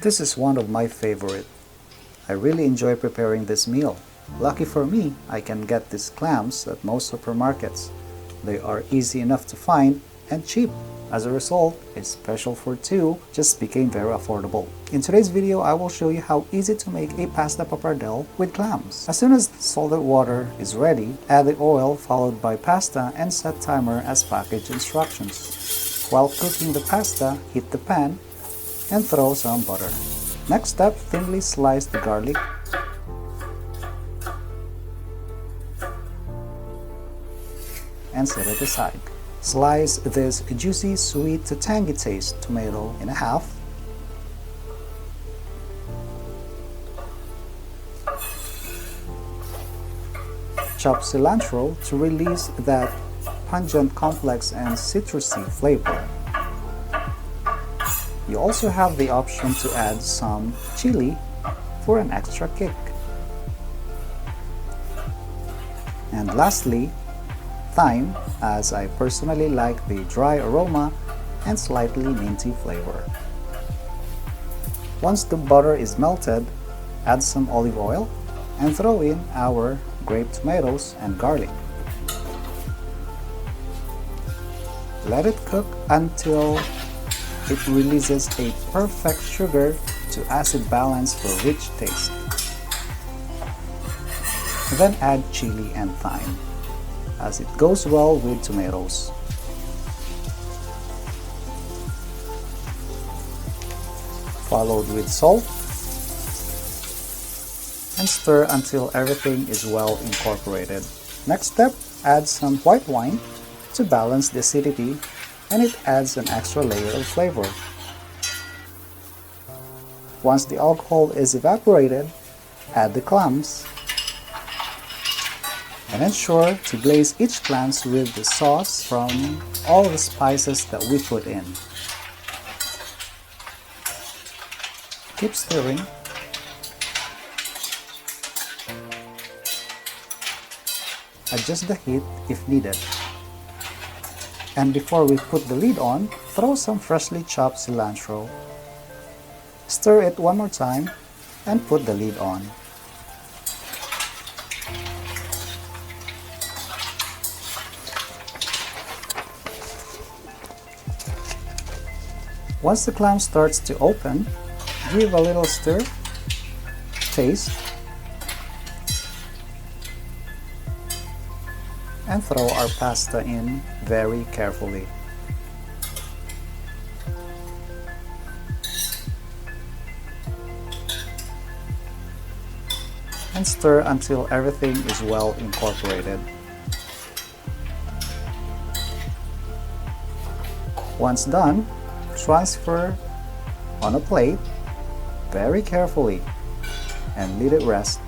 This is one of my favorite. I really enjoy preparing this meal. Lucky for me, I can get these clams at most supermarkets. They are easy enough to find and cheap. As a result, a special for two just became very affordable. In today's video, I will show you how easy to make a pasta pappardelle with clams. As soon as the salted water is ready, add the oil followed by pasta and set timer as package instructions. While cooking the pasta, heat the pan and throw some butter. Next step, thinly slice the garlic and set it aside. Slice this juicy, sweet to tangy taste tomato in half. Chop cilantro to release that pungent, complex, and citrusy flavor. You also have the option to add some chili for an extra kick. And lastly, thyme, as I personally like the dry aroma and slightly minty flavor. Once the butter is melted, add some olive oil and throw in our grape tomatoes and garlic. Let it cook until it releases a perfect sugar to acid balance for rich taste. Then add chili and thyme, as it goes well with tomatoes. Followed with salt and stir until everything is well incorporated. Next step, add some white wine to balance the acidity, and it adds an extra layer of flavor. Once the alcohol is evaporated, add the clams and ensure to glaze each clams with the sauce from all the spices that we put in. Keep stirring. Adjust the heat if needed. And before we put the lid on, throw some freshly chopped cilantro. Stir it one more time and put the lid on. Once the clam starts to open, give a little stir, taste, and throw our pasta in very carefully. And stir until everything is well incorporated. Once done, transfer on a plate very carefully and let it rest.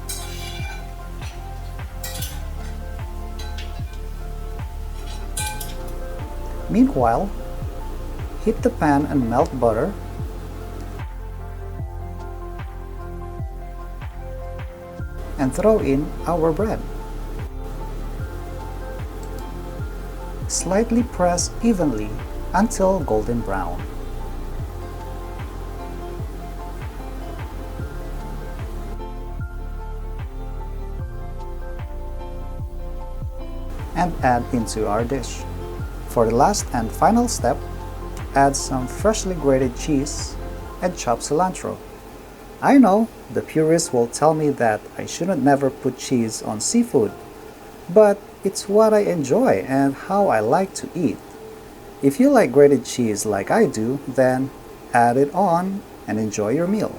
Meanwhile, heat the pan and melt butter. And throw in our bread. Slightly press evenly until golden brown. And add into our dish. For the last and final step, add some freshly grated cheese and chopped cilantro. I know the purists will tell me that I shouldn't never put cheese on seafood, but it's what I enjoy and how I like to eat. If you like grated cheese like I do, then add it on and enjoy your meal.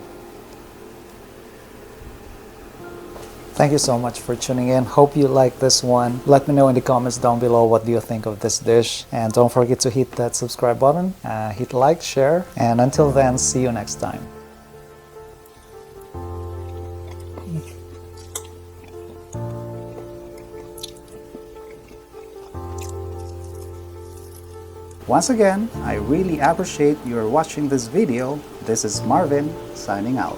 Thank you so much for tuning in. Hope you like this one. Let me know in the comments down below what do you think of this dish. And don't forget to hit that subscribe button, hit like, share, and until then, see you next time. Once again, I really appreciate your watching this video. This is Marvin signing out.